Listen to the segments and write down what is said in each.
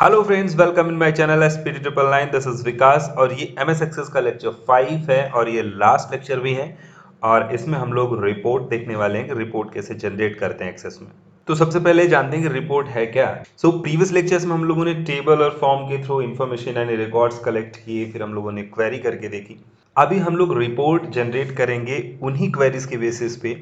Hello friends, welcome in my channel SPT triple nine. This is Vikas और ये MS access का lecture 5 है और ये लास्ट लेक्चर भी है। और इसमें हम लोग रिपोर्ट देखने वाले हैं कि रिपोर्ट कैसे जनरेट करते हैं एक्सेस में। तो सबसे पहले जानते हैं कि रिपोर्ट है क्या। प्रीवियस लेक्चर्स में हम लोगों ने टेबल और फॉर्म के थ्रू इंफॉर्मेशन यानी रिकॉर्ड्स कलेक्ट किए, फिर हम लोगों ने क्वेरी करके देखी। अभी हम लोग रिपोर्ट जनरेट करेंगे उन्हीं क्वेरीज के बेसिस पे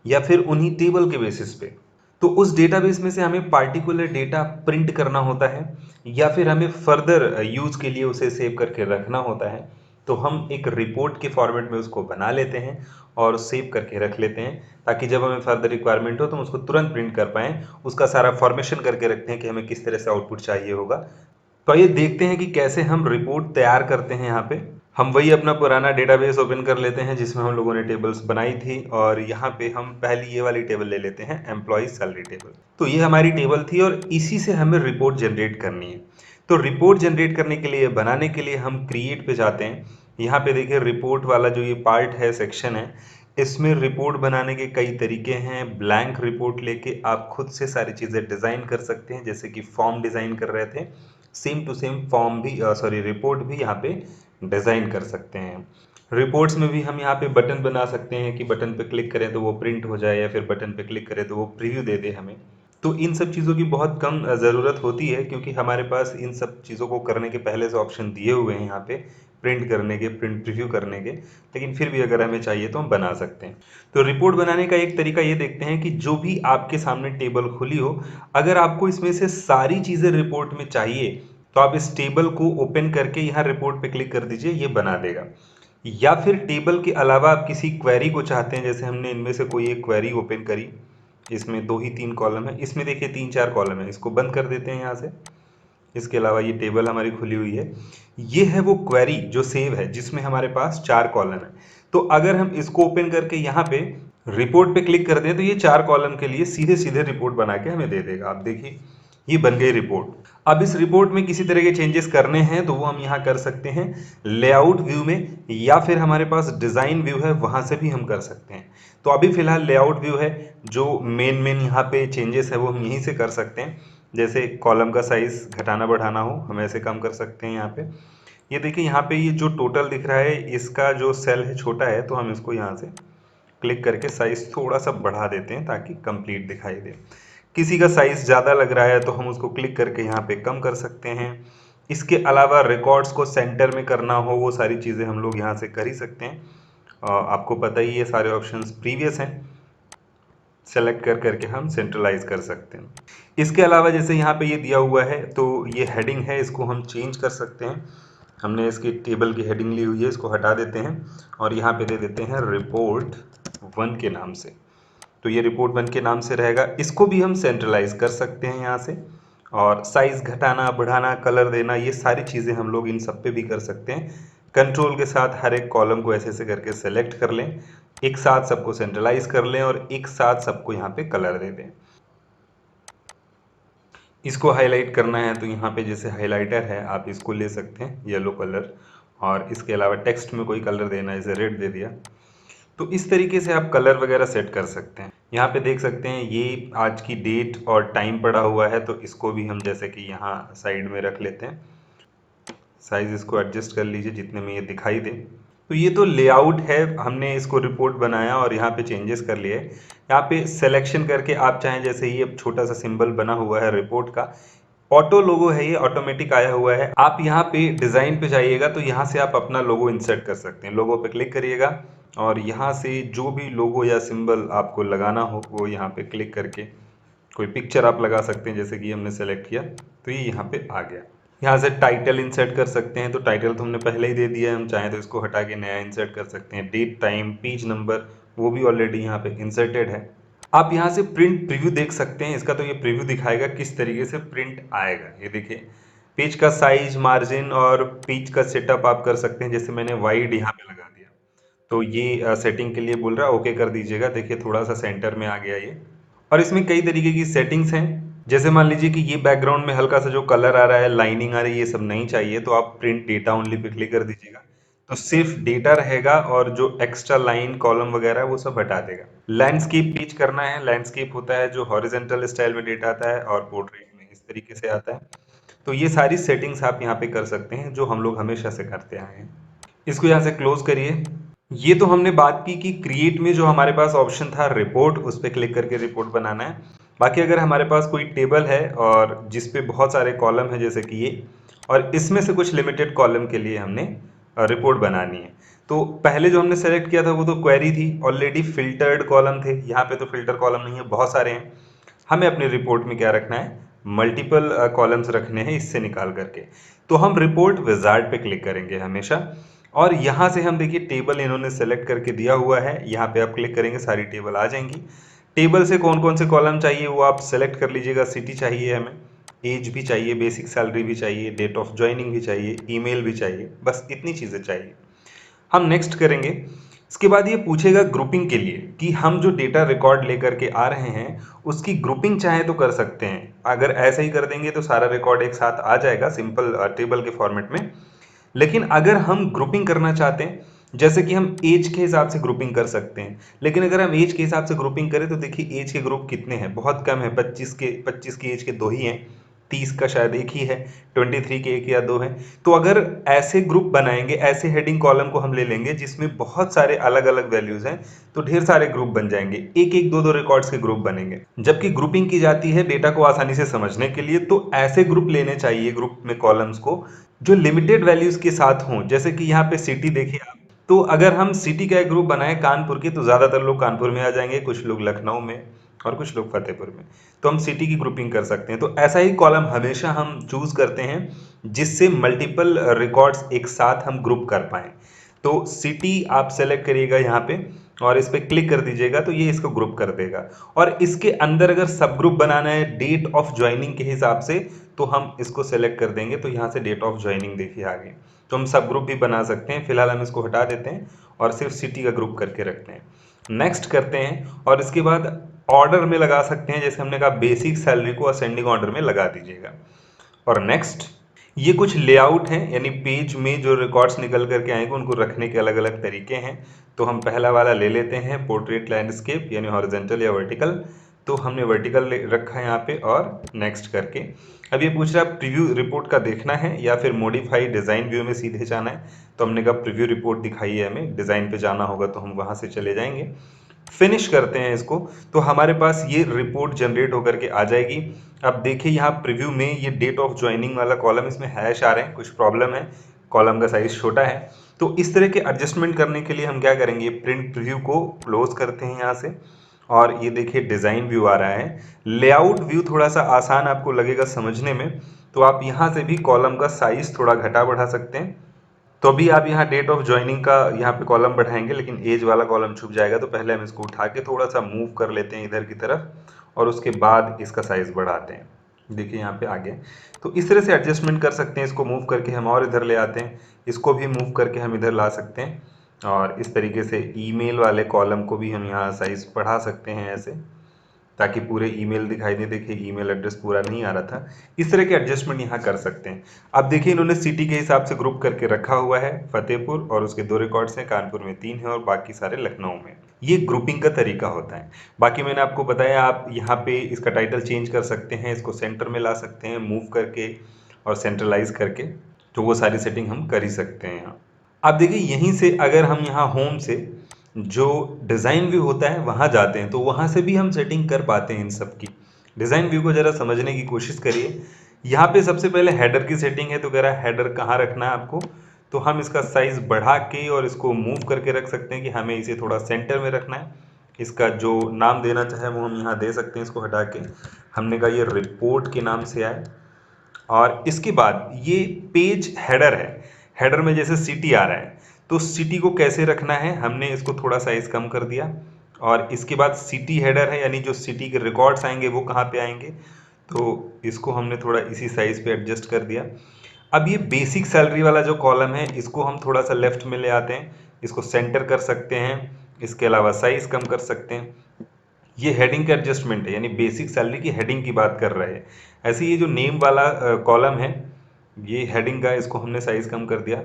या फिर उन्हीं टेबल के बेसिस पे। तो उस डेटाबेस में से हमें पार्टिकुलर डेटा प्रिंट करना होता है या फिर हमें फर्दर यूज के लिए उसे सेव करके रखना होता है। तो हम एक रिपोर्ट के फॉर्मेट में उसको बना लेते हैं और सेव करके रख लेते हैं, ताकि जब हमें फर्दर रिक्वायरमेंट हो तो हम उसको तुरंत प्रिंट कर पाएं। उसका सारा फॉर्मेशन करके रखते हैं कि हमें किस तरह से आउटपुट चाहिए होगा। तो आइए देखते हैं कि कैसे हम रिपोर्ट तैयार करते हैं। यहाँ पे हम वही अपना पुराना डेटाबेस ओपन कर लेते हैं जिसमें हम लोगों ने टेबल्स बनाई थी, और यहाँ पे हम पहली ये वाली टेबल ले लेते हैं, एम्प्लॉय सैलरी टेबल। तो ये हमारी टेबल थी और इसी से हमें रिपोर्ट जनरेट करनी है। तो रिपोर्ट जनरेट करने के लिए, बनाने के लिए हम क्रिएट पे जाते हैं। यहाँ पे देखिए रिपोर्ट वाला जो ये पार्ट है, सेक्शन है, इसमें रिपोर्ट बनाने के कई तरीके हैं। ब्लैंक रिपोर्ट लेके आप खुद से सारी चीज़ें डिज़ाइन कर सकते हैं, जैसे कि फॉर्म डिज़ाइन कर रहे थे, सेम टू सेम फॉर्म भी रिपोर्ट भी यहाँ पे डिज़ाइन कर सकते हैं। रिपोर्ट्स में भी हम यहाँ पे बटन बना सकते हैं कि बटन पे क्लिक करें तो वो प्रिंट हो जाए, या फिर बटन पे क्लिक करें तो वो प्रीव्यू दे दे हमें। तो इन सब चीज़ों की बहुत कम ज़रूरत होती है, क्योंकि हमारे पास इन सब चीज़ों को करने के पहले से ऑप्शन दिए हुए हैं यहाँ पे, प्रिंट करने के, प्रिंट प्रीव्यू करने के। लेकिन फिर भी अगर हमें चाहिए तो हम बना सकते हैं। तो रिपोर्ट बनाने का एक तरीका ये देखते हैं कि जो भी आपके सामने टेबल खुली हो, अगर आपको इसमें से सारी चीज़ें रिपोर्ट में चाहिए तो आप इस टेबल को ओपन करके यहाँ रिपोर्ट पे क्लिक कर दीजिए, ये बना देगा। या फिर टेबल के अलावा आप किसी क्वेरी को चाहते हैं, जैसे हमने इनमें से कोई एक क्वेरी ओपन करी, इसमें 2 ही 3 कॉलम है, इसमें देखिए 3-4 कॉलम है, इसको बंद कर देते हैं यहाँ से। इसके अलावा ये टेबल हमारी खुली हुई है, ये है वो क्वेरी जो सेव है जिसमें हमारे पास 4 कॉलम है। तो अगर हम इसको ओपन करके यहाँ पे रिपोर्ट पे क्लिक कर दें तो ये 4 कॉलम के लिए सीधे सीधे रिपोर्ट बना के हमें दे देगा। आप देखिए ये बन गई रिपोर्ट। अब इस रिपोर्ट में किसी तरह के चेंजेस करने हैं तो वो हम यहाँ कर सकते हैं लेआउट व्यू में, या फिर हमारे पास डिज़ाइन व्यू है वहाँ से भी हम कर सकते हैं। तो अभी फिलहाल लेआउट व्यू है, जो मेन यहाँ पे चेंजेस है वो हम यहीं से कर सकते हैं। जैसे कॉलम का साइज घटाना बढ़ाना हो, हम ऐसे काम कर सकते हैं। यहाँ पे ये देखिए, यहाँ पे ये जो टोटल दिख रहा है इसका जो सेल है छोटा है, तो हम इसको यहाँ से क्लिक करके साइज थोड़ा सा बढ़ा देते हैं ताकि कंप्लीट दिखाई दे। किसी का साइज ज़्यादा लग रहा है तो हम उसको क्लिक करके यहाँ पे कम कर सकते हैं। इसके अलावा रिकॉर्ड्स को सेंटर में करना हो, वो सारी चीज़ें हम लोग यहाँ से कर ही सकते हैं। आपको पता ही ये सारे ऑप्शंस प्रीवियस हैं, सेलेक्ट कर करके हम सेंट्रलाइज कर सकते हैं। इसके अलावा जैसे यहाँ पे ये दिया हुआ है, तो ये हेडिंग है, इसको हम चेंज कर सकते हैं। हमने इसकी टेबल की हेडिंग ली हुई है, इसको हटा देते हैं और यहाँ पे दे देते हैं रिपोर्ट 1 के नाम से। तो ये रिपोर्ट 1 के नाम से रहेगा। इसको भी हम सेंट्रलाइज कर सकते हैं यहाँ से, और साइज घटाना बढ़ाना, कलर देना, ये सारी चीज़ें हम लोग इन सब पे भी कर सकते हैं। कंट्रोल के साथ हर एक कॉलम को ऐसे ऐसे करके सेलेक्ट कर लें, एक साथ सबको सेंट्रलाइज कर लें और एक साथ सबको यहाँ पे कलर दे दें। इसको हाईलाइट करना है तो यहाँ पे जैसे हाइलाइटर है, आप इसको ले सकते हैं येलो कलर, और इसके अलावा टेक्स्ट में कोई कलर देना है, जैसे रेड दे दिया। तो इस तरीके से आप कलर वगैरह सेट कर सकते हैं। यहाँ पे देख सकते हैं ये आज की डेट और टाइम पड़ा हुआ है, तो इसको भी हम जैसे कि यहाँ साइड में रख लेते हैं। साइज इसको एडजस्ट कर लीजिए जितने में ये दिखाई दे। तो ये तो लेआउट है, हमने इसको रिपोर्ट बनाया और यहाँ पे चेंजेस कर लिए। यहाँ पे सिलेक्शन करके आप चाहें, जैसे ये छोटा सा सिंबल बना हुआ है रिपोर्ट का, ऑटो लोगो है, ये ऑटोमेटिक आया हुआ है। आप यहाँ पे डिज़ाइन पे जाइएगा तो यहाँ से आप अपना लोगो इंसर्ट कर सकते हैं। लोगो पे क्लिक करिएगा और यहाँ से जो भी लोगो या सिंबल आपको लगाना हो वो यहाँ पे क्लिक करके कोई पिक्चर आप लगा सकते हैं, जैसे कि हमने सेलेक्ट किया तो ये यहाँ पे आ गया। यहाँ से टाइटल इंसर्ट कर सकते हैं, तो टाइटल तो हमने पहले ही दे दिया है, हम चाहें तो इसको हटा के नया इंसर्ट कर सकते हैं। डेट, टाइम, पेज नंबर, वो भी ऑलरेडी यहाँ पे इंसर्टेड है। आप यहाँ से प्रिंट प्रीव्यू देख सकते हैं इसका, तो ये प्रीव्यू दिखाएगा किस तरीके से प्रिंट आएगा। ये देखिए पेज का साइज, मार्जिन और पेज का सेटअप आप कर सकते हैं। जैसे मैंने वाइड यहाँ पे लगा दिया, तो ये सेटिंग के लिए बोल रहा है, ओके कर दीजिएगा। देखिए थोड़ा सा सेंटर में आ गया ये। और इसमें कई तरीके की सेटिंग्स हैं, जैसे मान लीजिए कि ये बैकग्राउंड में हल्का सा जो कलर आ रहा है, लाइनिंग आ रही है, ये सब नहीं चाहिए तो आप print data only pay click कर दीजिएगा, तो सिर्फ डेटा रहेगा और जो एक्स्ट्रा लाइन, कॉलम वगैरह वो सब हटा देगा। लैंडस्केप पेज करना है, लैंडस्केप होता है जो हॉरिजेंटल स्टाइल में डेटा आता है और पोर्ट्रेट में इस तरीके से आता है। तो ये सारी सेटिंग्स आप यहाँ पे कर सकते हैं जो हम लोग हमेशा से करते आए हैं। इसको यहाँ से क्लोज करिए। ये तो हमने बात की कि क्रिएट में जो हमारे पास ऑप्शन था रिपोर्ट, उस पर क्लिक करके रिपोर्ट बनाना है। बाकी अगर हमारे पास कोई टेबल है और जिस पे बहुत सारे कॉलम है जैसे कि ये, और इसमें से कुछ लिमिटेड कॉलम के लिए हमने रिपोर्ट बनानी है, तो पहले जो हमने सेलेक्ट किया था वो तो क्वेरी थी, ऑलरेडी फिल्टर्ड कॉलम थे। यहाँ पे तो फिल्टर कॉलम नहीं है, बहुत सारे हैं। हमें अपनी रिपोर्ट में क्या रखना है, मल्टीपल कॉलम्स रखने हैं इससे निकाल करके। तो हम रिपोर्ट विजार्ड पे क्लिक करेंगे हमेशा, और यहाँ से हम देखिए टेबल इन्होंने सेलेक्ट करके दिया हुआ है, यहाँ पे आप क्लिक करेंगे सारी टेबल आ जाएंगी। टेबल से कौन कौन से कॉलम चाहिए वो आप सेलेक्ट कर लीजिएगा। सिटी चाहिए हमें, एज भी चाहिए, बेसिक सैलरी भी चाहिए, डेट ऑफ ज्वाइनिंग भी चाहिए, ईमेल भी चाहिए, बस इतनी चीज़ें चाहिए। हम नेक्स्ट करेंगे। इसके बाद ये पूछेगा ग्रुपिंग के लिए कि हम जो डेटा रिकॉर्ड लेकर के आ रहे हैं उसकी ग्रुपिंग चाहे तो कर सकते हैं। अगर ऐसे ही कर देंगे तो सारा रिकॉर्ड एक साथ आ जाएगा सिंपल टेबल के फॉर्मेट में। लेकिन अगर हम ग्रुपिंग करना चाहते हैं, जैसे कि हम एज के हिसाब से ग्रुपिंग कर सकते हैं, लेकिन अगर हम एज के हिसाब से ग्रुपिंग करें तो देखिए एज के ग्रुप कितने हैं, बहुत कम है। 25 की एज के 2 ही हैं, 30 का शायद एक ही है, 23 के 1 या 2 हैं। तो अगर ऐसे ग्रुप बनाएंगे, ऐसे हेडिंग कॉलम को हम ले लेंगे जिसमें बहुत सारे अलग अलग वैल्यूज हैं, तो ढेर सारे ग्रुप बन जाएंगे, एक एक दो दो रिकॉर्ड्स के ग्रुप बनेंगे। जबकि ग्रुपिंग की जाती है डेटा को आसानी से समझने के लिए, तो ऐसे ग्रुप लेने चाहिए ग्रुप में कॉलम्स को जो लिमिटेड वैल्यूज के साथ हों। जैसे कि यहाँ पे सिटी देखिए आप, तो अगर हम सिटी का एक ग्रुप बनाए कानपुर की, तो ज़्यादातर लोग कानपुर में आ जाएंगे, कुछ लोग लखनऊ में और कुछ लोग फतेहपुर में। तो हम सिटी की ग्रुपिंग कर सकते हैं। तो ऐसा ही कॉलम हमेशा हम चूज करते हैं जिससे मल्टीपल रिकॉर्ड्स एक साथ हम ग्रुप कर पाएं। तो सिटी आप सेलेक्ट करिएगा यहाँ पे और इस पे क्लिक कर दीजिएगा, तो ये इसको ग्रुप कर देगा। और इसके अंदर अगर सब ग्रुप बनाना है डेट ऑफ ज्वाइनिंग के हिसाब से, तो हम इसको सेलेक्ट कर देंगे, तो यहाँ से डेट ऑफ ज्वाइनिंग देखिए आ गई। तो हम सब ग्रुप भी बना सकते हैं। फिलहाल हम इसको हटा देते हैं और सिर्फ सिटी का ग्रुप करके रखते हैं। नेक्स्ट करते हैं और इसके बाद ऑर्डर में लगा सकते हैं। जैसे हमने कहा बेसिक सैलरी को असेंडिंग ऑर्डर में लगा दीजिएगा। और नेक्स्ट, ये कुछ लेआउट हैं, यानी पेज में जो रिकॉर्ड्स निकल करके आएंगे उनको रखने के अलग अलग तरीके हैं। तो हम पहला वाला ले लेते हैं, पोर्ट्रेट लैंडस्केप यानी हॉरिजॉन्टल या वर्टिकल। तो हमने वर्टिकल रखा है यहाँ पे और नेक्स्ट करके। अब ये पूछ रहा है प्रीव्यू रिपोर्ट का देखना है या फिर मॉडिफाई डिज़ाइन व्यू में सीधे जाना है। तो हमने कहा प्रीव्यू रिपोर्ट दिखाई है हमें, डिज़ाइन पे जाना होगा तो हम वहाँ से चले जाएंगे। फिनिश करते हैं इसको, तो हमारे पास ये रिपोर्ट जनरेट होकर के आ जाएगी। अब देखिए यहाँ प्रीव्यू में ये डेट ऑफ ज्वाइनिंग वाला कॉलम, इसमें हैश आ रहे हैं, कुछ प्रॉब्लम है, कॉलम का साइज छोटा है। तो इस तरह के एडजस्टमेंट करने के लिए हम क्या करेंगे, प्रिंट प्रीव्यू को क्लोज करते हैं यहाँ से। और ये देखिए डिज़ाइन व्यू आ रहा है। लेआउट व्यू थोड़ा सा आसान आपको लगेगा समझने में, तो आप यहाँ से भी कॉलम का साइज थोड़ा घटा बढ़ा सकते हैं। तो अभी आप यहाँ डेट ऑफ ज्वाइनिंग का यहाँ पे कॉलम बढ़ाएंगे, लेकिन एज वाला कॉलम छुप जाएगा। तो पहले हम इसको उठा के थोड़ा सा मूव कर लेते हैं इधर की तरफ और उसके बाद इसका साइज बढ़ाते हैं। देखिए यहाँ पे आ गया। तो इस तरह से एडजस्टमेंट कर सकते हैं। इसको मूव करके हम और इधर ले आते हैं, इसको भी मूव करके हम इधर ला सकते हैं। और इस तरीके से ईमेल वाले कॉलम को भी हम यहाँ साइज बढ़ा सकते हैं ऐसे, ताकि पूरे ईमेल दिखाई दे। देखिए ईमेल एड्रेस पूरा नहीं आ रहा था। इस तरह के एडजस्टमेंट यहाँ कर सकते हैं। अब देखिए इन्होंने सिटी के हिसाब से ग्रुप करके रखा हुआ है, फतेहपुर और उसके 2 रिकॉर्ड्स हैं, कानपुर में 3 है और बाकी सारे लखनऊ में। ये ग्रुपिंग का तरीका होता है। बाकी मैंने आपको बताया आप यहाँ पे इसका टाइटल चेंज कर सकते हैं, इसको सेंटर में ला सकते हैं मूव करके और सेंट्रलाइज करके। तो वो सारी सेटिंग हम कर ही सकते हैं यहाँ। अब देखिए यहीं से अगर हम यहाँ होम से जो डिज़ाइन व्यू होता है वहाँ जाते हैं, तो वहाँ से भी हम सेटिंग कर पाते हैं इन सब की। डिज़ाइन व्यू को ज़रा समझने की कोशिश करिए। यहाँ पे सबसे पहले हेडर की सेटिंग है, तो कह रहा है हेडर कहाँ रखना है आपको। तो हम इसका साइज़ बढ़ा के और इसको मूव करके रख सकते हैं कि हमें इसे थोड़ा सेंटर में रखना है। इसका जो नाम देना चाहे वो हम यहाँ दे सकते हैं। इसको हटा के हमने कहा ये रिपोर्ट के नाम से आए। और इसके बाद ये पेज हेडर है, हेडर में जैसे सिटी आ रहा है, तो सिटी को कैसे रखना है, हमने इसको थोड़ा साइज कम कर दिया। और इसके बाद सिटी हेडर है, यानी जो सिटी के रिकॉर्ड्स आएंगे वो कहाँ पे आएंगे, तो इसको हमने थोड़ा इसी साइज पे एडजस्ट कर दिया। अब ये बेसिक सैलरी वाला जो कॉलम है इसको हम थोड़ा सा लेफ्ट में ले आते हैं, इसको सेंटर कर सकते हैं, इसके अलावा साइज कम कर सकते हैं। ये हेडिंग का एडजस्टमेंट है, यानी बेसिक सैलरी की हेडिंग की बात कर रहे हैं। ऐसे ये जो नेम वाला कॉलम है, ये हेडिंग का, इसको हमने साइज कम कर दिया।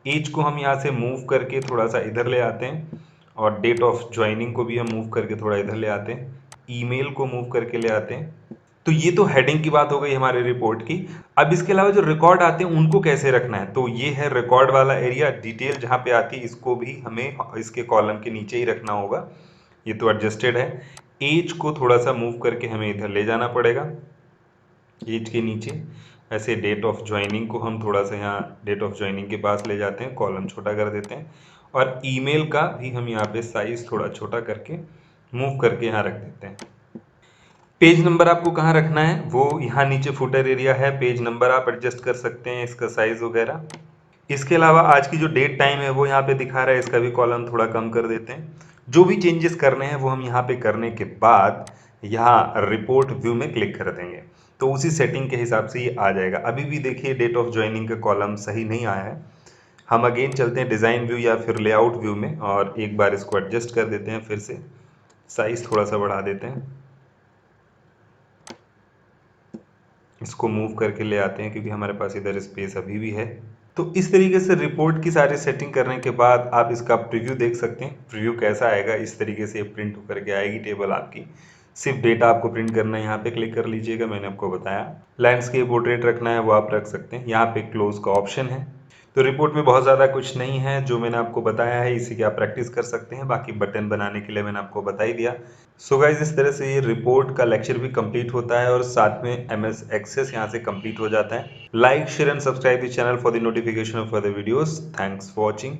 एज को हम यहाँ से मूव करके थोड़ा सा इधर ले आते हैं और डेट ऑफ ज्वाइनिंग को भी हम मूव करके थोड़ा इधर ले आते हैं। ईमेल को मूव करके ले आते हैं तो ये तो हेडिंग की बात हो गई हमारे रिपोर्ट की। अब इसके अलावा जो रिकॉर्ड आते हैं उनको कैसे रखना है, तो ये है रिकॉर्ड वाला एरिया, डिटेल जहाँ पे आती है इसको भी हमें इसके कॉलम के नीचे ही रखना होगा। ये तो एडजस्टेड है। एज को थोड़ा सा मूव करके हमें इधर ले जाना पड़ेगा, एज के नीचे। ऐसे डेट ऑफ ज्वाइनिंग को हम थोड़ा सा यहाँ डेट ऑफ ज्वाइनिंग के पास ले जाते हैं, कॉलम छोटा कर देते हैं। और ईमेल का भी हम यहाँ पे साइज थोड़ा छोटा करके मूव करके यहाँ रख देते हैं। पेज नंबर आपको कहाँ रखना है, वो यहाँ नीचे फुटर एरिया है, पेज नंबर आप एडजस्ट कर सकते हैं, इसका साइज वगैरह। इसके अलावा आज की जो डेट टाइम है वो यहाँ पे दिखा रहा है, इसका भी कॉलम थोड़ा कम कर देते हैं। जो भी चेंजेस करने हैं वो हम यहाँ पे करने के बाद यहाँ रिपोर्ट व्यू में क्लिक कर देंगे, तो उसी सेटिंग के हिसाब से ये आ जाएगा। अभी भी देखिए डेट ऑफ ज्वाइनिंग का कॉलम सही नहीं आया है। हम अगेन चलते हैं डिज़ाइन व्यू या फिर लेआउट व्यू में और एक बार इसको एडजस्ट कर देते हैं, फिर से साइज थोड़ा सा बढ़ा देते हैं, इसको मूव करके ले आते हैं क्योंकि हमारे पास इधर स्पेस अभी भी है। तो इस तरीके से रिपोर्ट की सारी सेटिंग करने के बाद आप इसका प्रीव्यू देख सकते हैं। प्रीव्यू कैसा आएगा, इस तरीके से प्रिंट होकर के आएगी टेबल आपकी। सिर्फ डेटा आपको प्रिंट करना है, यहाँ पे क्लिक कर लीजिएगा, मैंने आपको बताया। लैंडस्केप पोर्ट्रेट रखना है वो आप रख सकते हैं, यहाँ पे क्लोज का ऑप्शन है। तो रिपोर्ट में बहुत ज़्यादा कुछ नहीं है, जो मैंने आपको बताया है इसी की आप प्रैक्टिस कर सकते हैं। बाकी बटन बनाने के लिए मैंने आपको बता ही दिया। सो गाइज, इस तरह से ये रिपोर्ट का लेक्चर भी कंप्लीट होता है और साथ में MS एक्सेस यहाँ से कंप्लीट हो जाता है। Like share and subscribe the channel for the notification of other videos. Thanks for watching.